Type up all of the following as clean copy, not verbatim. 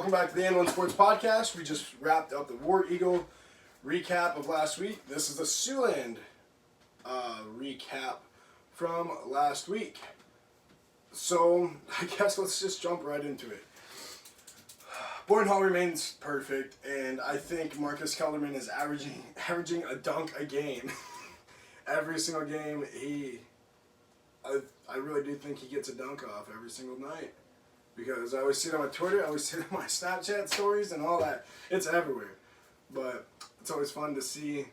welcome back to the N1 Sports Podcast. We just wrapped up the War Eagle recap of last week. This is the Siouxland recap from last week. So, I guess let's just jump right into it. Boyden Hall remains perfect, and I think Marcus Kelderman is averaging a dunk a game. Every single game, I really do think he gets a dunk off every single night. Because I always see it on my Twitter, I always see it on my Snapchat stories and all that. It's everywhere. But it's always fun to see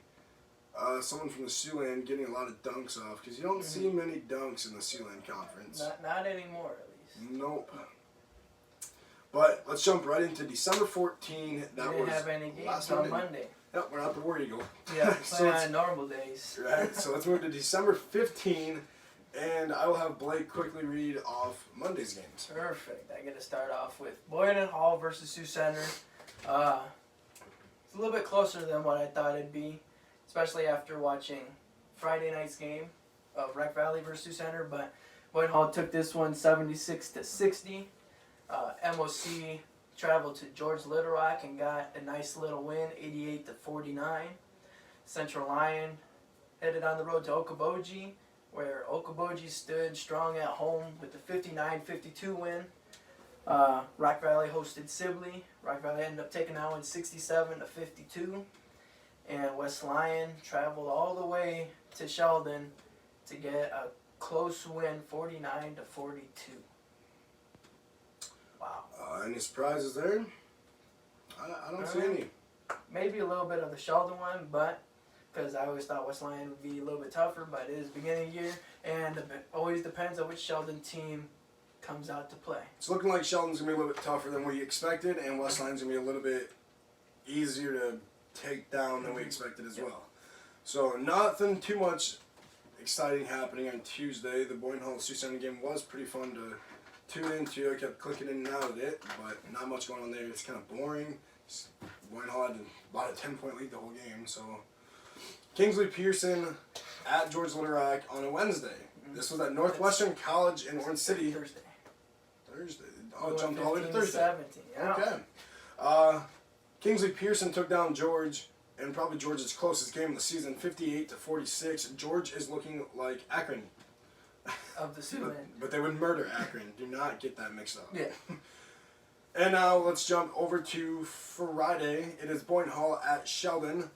someone from the Siouxland getting a lot of dunks off. Because you don't see many dunks in the Siouxland Conference. Not anymore, at least. Nope. But let's jump right into December 14. We didn't have any games on Monday. Yep, we're not the War Eagle. Yeah, we're playing on normal days. Right, so let's move to December 15. And I will have Blake quickly read off Monday's games. Perfect. I get to start off with Boyden Hall versus Sioux Center. It's a little bit closer than what I thought it'd be, especially after watching Friday night's game of Wreck Valley versus Sioux Center. But Boyden Hall took this one 76-60. MOC traveled to George Little Rock and got a nice little win, 88-49. Central Lyon headed on the road to Okoboji, where Okoboji stood strong at home with the 59-52 win. Rock Valley hosted Sibley. Rock Valley ended up taking that one 67-52. And West Lyon traveled all the way to Sheldon to get a close win, 49-42. Wow. Any surprises there? I don't see any. Maybe a little bit of the Sheldon one, but because I always thought West Lyon would be a little bit tougher, but it is beginning of the year, and it always depends on which Sheldon team comes out to play. It's looking like Sheldon's going to be a little bit tougher than we expected, and West Lyon's going to be a little bit easier to take down than we expected as well. So nothing too much exciting happening on Tuesday. The Boyden Hall Sioux Center game was pretty fun to tune into. I kept clicking in and out of it, but not much going on there. It's kind of boring. Boyden Hall had about a 10-point lead the whole game, so Kingsley Pearson at George Little Rock on a Wednesday. This was at Northwestern College in Orange City. Thursday. Oh, it jumped all the way to Thursday. 17, yeah. Okay. Kingsley Pearson took down George, and probably George's closest game of the season, 58-46. George is looking like Akron. Of the Siouxland. But they would murder Akron. Do not get that mixed up. Yeah. And now let's jump over to Friday. It is Boyden Hall at Sheldon.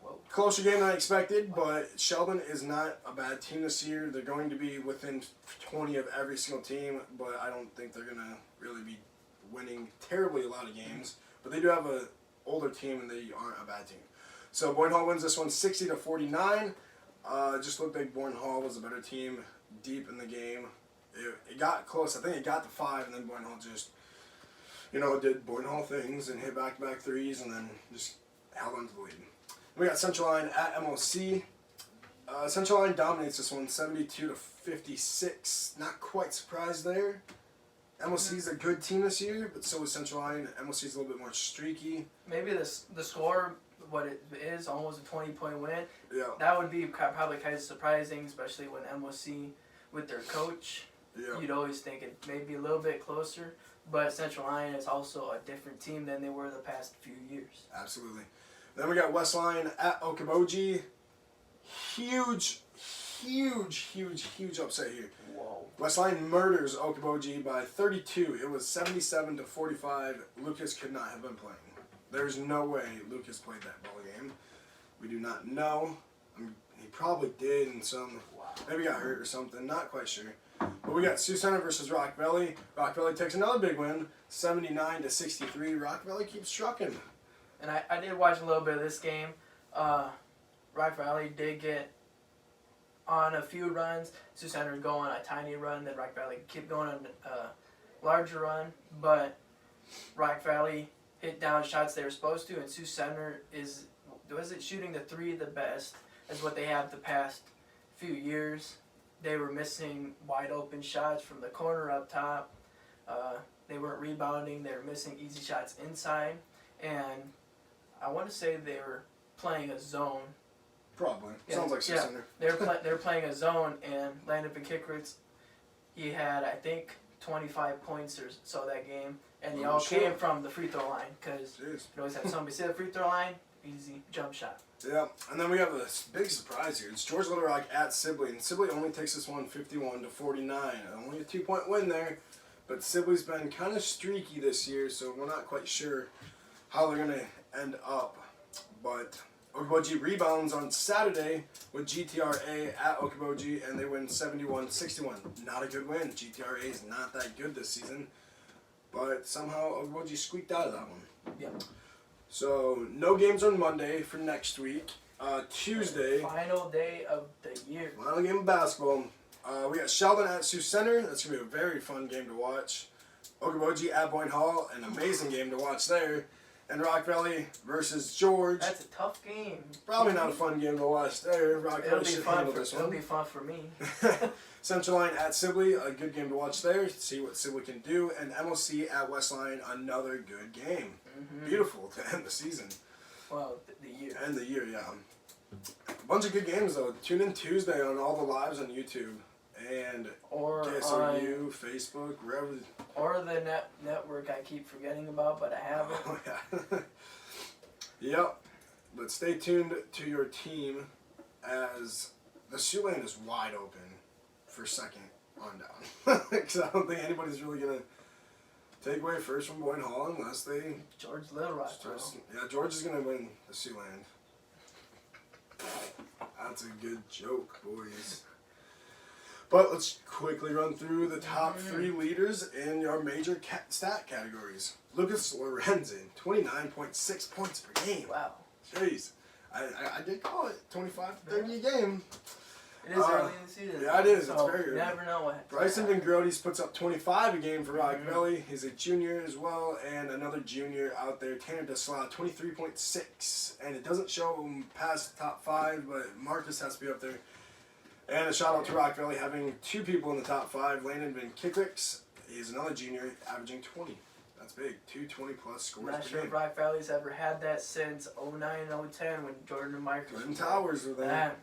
Whoa. Closer game than I expected, but Sheldon is not a bad team this year. They're going to be within 20 of every single team, but I don't think they're going to really be winning terribly a lot of games. But they do have an older team, and they aren't a bad team. So Boyden Hall wins this one 60-49. Just looked like Boyden Hall was a better team deep in the game. It got close. I think it got to 5, and then Boyden Hall just, did Boyden Hall things and hit back-to-back threes, and then just held on to the lead. We got Central Lyon at MOC. Central Lyon dominates this one, 72-56. Not quite surprised there. MOC is a good team this year, but so is Central Lyon. MOC is a little bit more streaky. Maybe the score, what it is, almost a 20-point win. Yeah. That would be probably kind of surprising, especially when MOC with their coach. Yeah. You'd always think it may be a little bit closer, but Central Lyon is also a different team than they were the past few years. Absolutely. Then we got West Lyon at Okoboji. Huge upset here. Whoa. West Lyon murders Okoboji by 32. It was 77-45. Lucas could not have been playing. There's no way Lucas played that ball game. We do not know. He probably did in some, maybe got hurt or something. Not quite sure. But we got Sioux Center versus Rock Valley. Rock Valley takes another big win, 79-63. Rock Valley keeps trucking. And I did watch a little bit of this game. Rock Valley did get on a few runs. Sioux Center go on a tiny run, then Rock Valley keep going on a larger run. But Rock Valley hit down shots they were supposed to, and Sioux Center wasn't shooting the three the best as what they have the past few years. They were missing wide open shots from the corner up top. They weren't rebounding. They were missing easy shots inside. And I want to say they were playing a zone. Probably. Yeah. Sounds like Sioux Center. They're playing a zone, and Landon Van Kickrits, he had, I think, 25 points or so that game, and they Oh, all shit. came from the free throw line because Jeez. you always have somebody sit at the free throw line, easy jump shot. Yeah, and then we have a big surprise here. It's George Little Rock at Sibley, and Sibley only takes this one 51-49. Only a 2-point win there, but Sibley's been kind of streaky this year, so we're not quite sure how they're going to end up. But Okoboji rebounds on Saturday with GTRA at Okoboji, and they win 71-61. Not a good win. GTRA is not that good this season, but somehow Okoboji squeaked out of that one. Yep. So, no games on Monday for next week. Tuesday, Final day of the year. final game of basketball. We got Sheldon at Sioux Center. That's going to be a very fun game to watch. Okoboji at Boyne Hall. An amazing game to watch there. And Rock Valley versus George. That's a tough game. Probably not a fun game to watch there. Rock It'll Valley be should fun. handle this It'll one. be fun for me. Central Line at Sibley. A good game to watch there. See what Sibley can do. And MOC at Westline. Another good game. Mm-hmm. Beautiful to end the season. Well, the year. End the year, yeah. A bunch of good games though. Tune in Tuesday on all the lives on YouTube and Or KSOU, Facebook, wherever. or the network I keep forgetting about, but I haven't. Oh yeah. Yep. But stay tuned to your team as the Siouxland is wide open for second on down. Because I don't think anybody's really gonna take away first from Boyne Hall unless they. George Little Rock, bro. Yeah, George is gonna win the Siouxland. That's a good joke, boys. But let's quickly run through the top three leaders in our major stat categories. Lucas Lorenzen, 29.6 points per game. Wow. Jeez. I did call it 25 to 30 a game. It is early in the season. Yeah, it is. So It's very you early. never know what. Bryson Van Grotes puts up 25 a game for Rock Valley. He's a junior as well, and another junior out there, Tanner DeSla, 23.6. And it doesn't show him past the top 5, but Marcus has to be up there. And a shout out to Rock Valley having 2 people in the top 5. Landon Van Kickricks is another junior, averaging 20. That's big. 220 plus scores Not per sure game. if Rock Valley's ever had that since 09, 010 when Jordan and Marcus Twin was Towers are there.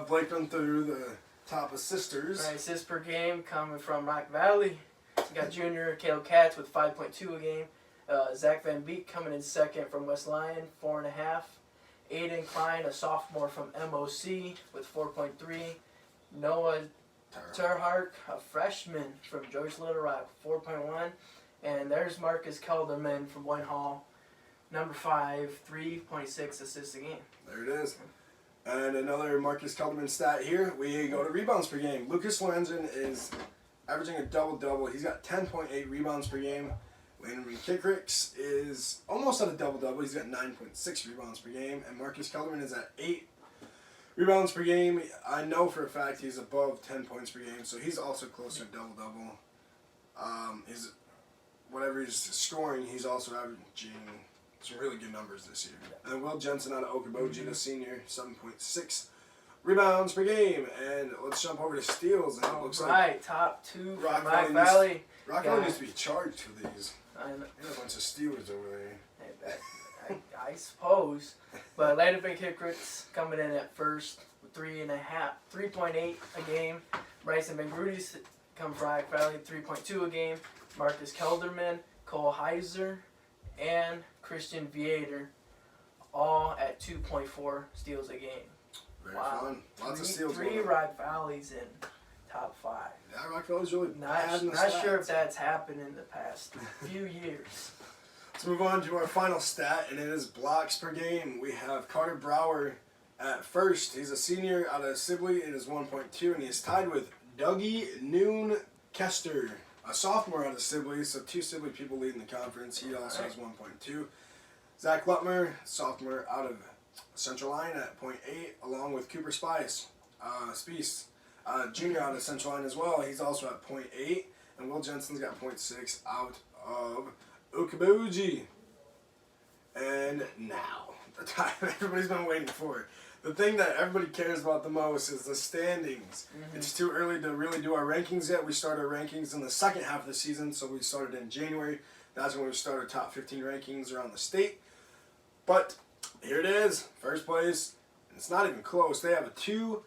Blake run through the top assisters. Right, assists per game coming from Rock Valley. You got junior Caleb Katz with 5.2 a game. Zach Van Beek coming in second from West Lyon, 4.5. Aiden Klein, a sophomore from MOC with 4.3. Noah Terhark, a freshman from George Little Rock, 4.1. And there's Marcus Kelderman from Boyne Hall, number 5, 3.6 assists a game. There it is. And another Marcus Kelderman stat here. We go to rebounds per game. Lucas Lorenzen is averaging a double-double. He's got 10.8 rebounds per game. Landon Kickricks is almost at a double-double. He's got 9.6 rebounds per game. And Marcus Kelderman is at 8 rebounds per game. I know for a fact he's above 10 points per game, so he's also close to a double-double. Whatever he's scoring, he's also averaging some really good numbers this year. And Will Jensen out of Okoboji, the senior, 7.6 rebounds per game. And let's jump over to steals. And it looks like top 2 from Rock Rock Valley Valley. Rock Valley needs to be charged for these. I know. There's a bunch of stealers over there. I suppose. But Landon Van Kickricks coming in at first with 3.8 a game. Bryson Van Grotes come from Rock Valley, 3.2 a game. Marcus Kelderman, Cole Heiser, and Christian Viator, all at 2.4 steals a game. Very fun. Lots of steals. Three going on. Rock Valleys in top 5. Yeah, Rock Valley's really bad in the Not stats. sure if that's happened in the past few years. Let's move on to our final stat, and it is blocks per game. We have Carter Brower at first. He's a senior out of Sibley. It is 1.2, and he is tied with Dougie Noon Kester, a sophomore out of Sibley. So 2 Sibley people leading the conference. He also has 1.2. Zach Lutmer, sophomore out of Central Line at 0.8, along with Cooper Spice, junior out of Central Line as well. He's also at 0.8, and Will Jensen's got 0.6 out of Okoboji. And now, the time everybody's been waiting for. The thing that everybody cares about the most is the standings. It's too early to really do our rankings yet. We start our rankings in the second half of the season, so we started in January. That's when we start our top 15 rankings around the state. But here it is, first place. And it's not even close. They have a 2.5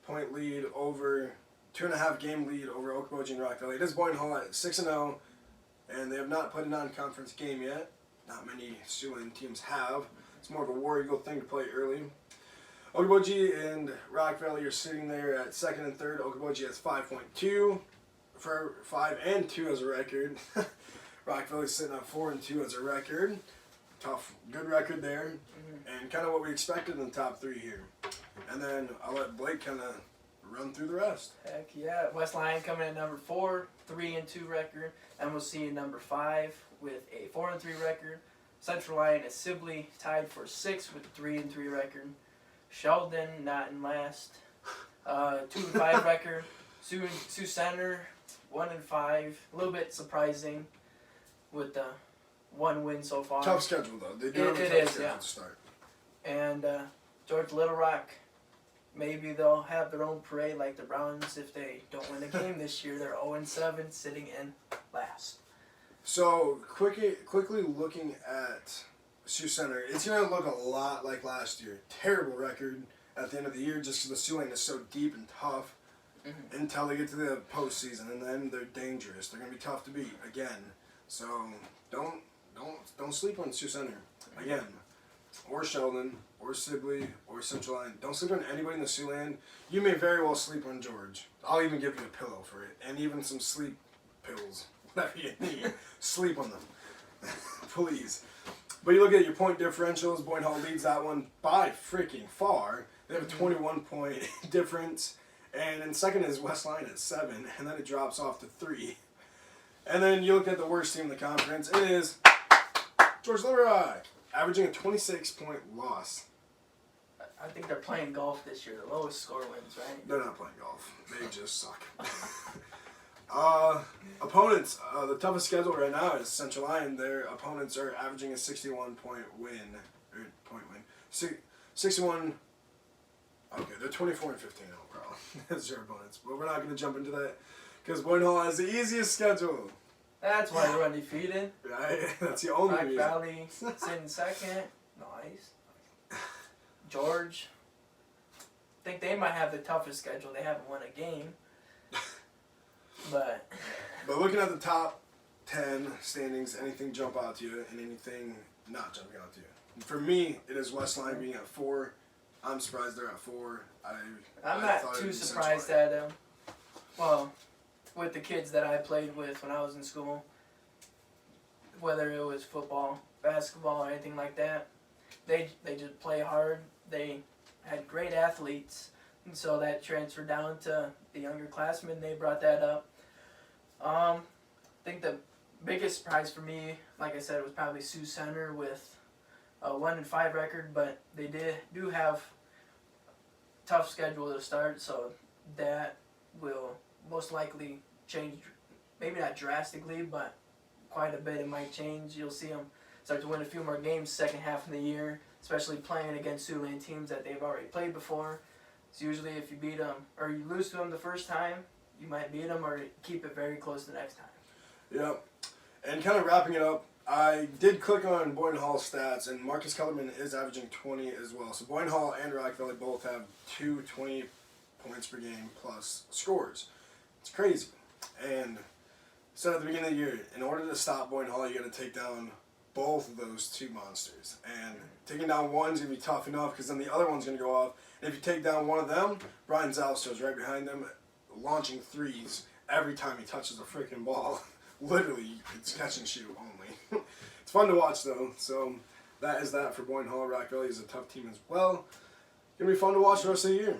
point lead over 2.5 game lead over Okoboji and Rock Valley. It is Boynton Hall at 6-0, and they have not played a non-conference game yet. Not many Siouxland teams have. It's more of a War Eagle thing to play early. Okoboji and Rock Valley are sitting there at 2nd and 3rd. Okoboji has 5.2 for 5-2 as a record. Rock Valley's sitting at 4-2 as a record. Tough, good record there, and kind of what we expected in the top 3 here. And then I'll let Blake kind of run through the rest. Heck yeah. West Lyon coming in at number 4, 3-2 record. MOC in number 5 with a 4-3 record. Central Lyon and Sibley tied for 6th with a 3-3 record. Sheldon not in last, 2-5 record. Sioux Center 1-5. A little bit surprising with the 1 win so far. Tough schedule though. They do have a tough schedule to start. And George Little Rock, maybe they'll have their own parade like the Browns if they don't win a game this year. They're 0-7, sitting in last. So quickly looking at Sioux Center, it's going to look a lot like last year. Terrible record at the end of the year just because the Siouxland is so deep and tough until they get to the postseason, and then they're dangerous. They're going to be tough to beat again. So don't sleep on Sioux Center again, or Sheldon, or Sibley, or Central Lyon. Don't sleep on anybody in the Siouxland. You may very well sleep on George. I'll even give you a pillow for it, and even some sleep pills, whatever you need. Sleep on them, please. But you look at your point differentials. Boynton Hall leads that one by freaking far. They have a 21-point difference, and in second is West Lyon at 7, and then it drops off to 3. And then you look at the worst team in the conference. It is George Little Rock, averaging a 26-point loss. I think they're playing golf this year. The lowest score wins, right? They're not playing golf. They just suck. Opponents, the toughest schedule right now is Central Lyon. Their opponents are averaging a 61-point win. 61. Okay, they're 24-15 overall. That's their opponents. But we're not going to jump into that because Boynton Hall has the easiest schedule. That's why they're undefeated. Right? That's the only reason. Rock Valley sitting second. Nice. George. I think they might have the toughest schedule. They haven't won a game. But looking at the top 10 standings, anything jump out to you and anything not jumping out to you? For me, it is West Lyon being at 4. I'm surprised they're at 4. I'm not too surprised at them. Well, with the kids that I played with when I was in school, whether it was football, basketball, or anything like that, they just play hard. They had great athletes, and so that transferred down to the younger classmen. They brought that up. I think the biggest surprise for me, like I said, was probably Sioux Center with a 1-5 record, but they do have a tough schedule to start, so that will most likely change, maybe not drastically, but quite a bit. It might change. You'll see them start to win a few more games second half of the year, especially playing against Siouxland teams that they've already played before. So usually if you beat them, or you lose to them the first time, you might beat them or keep it very close the next time. Yep. And kind of wrapping it up, I did click on Boynton Hall's stats, and Marcus Kellerman is averaging 20 as well. So Boynton Hall and Rock Valley both have 2 20 points per game plus scores. It's crazy. And so at the beginning of the year, in order to stop Boynton Hall, you got to take down both of those 2 monsters. And taking down one's going to be tough enough because then the other one's going to go off. And if you take down one of them, Brian Zalsto's right behind them, launching threes every time he touches a freaking ball. Literally, it's catch and shoot only. It's fun to watch though. So that is that for Boynton Hall. Rock Valley is a tough team as well. Gonna be fun to watch the rest of the year.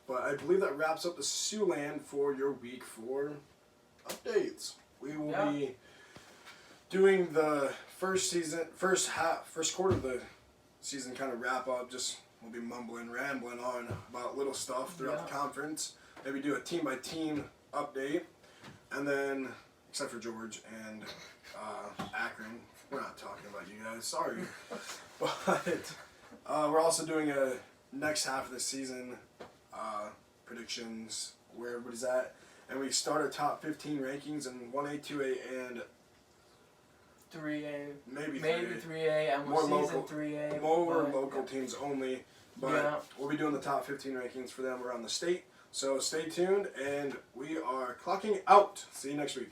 But I believe that wraps up the Siouxland for your week 4 updates. We will be doing the first quarter of the season kind of wrap up. Just we'll be rambling on about little stuff throughout the conference. Maybe do a team by team update, and then except for George and Akron, we're not talking about you guys. Sorry, but we're also doing a next half of the season predictions where everybody's at, and we start our top 15 rankings in 1A, 2A, and 3A, maybe 3A, and more season local, 3A. more local teams only. But we'll be doing the top 15 rankings for them around the state. So stay tuned, and we are clocking out. See you next week.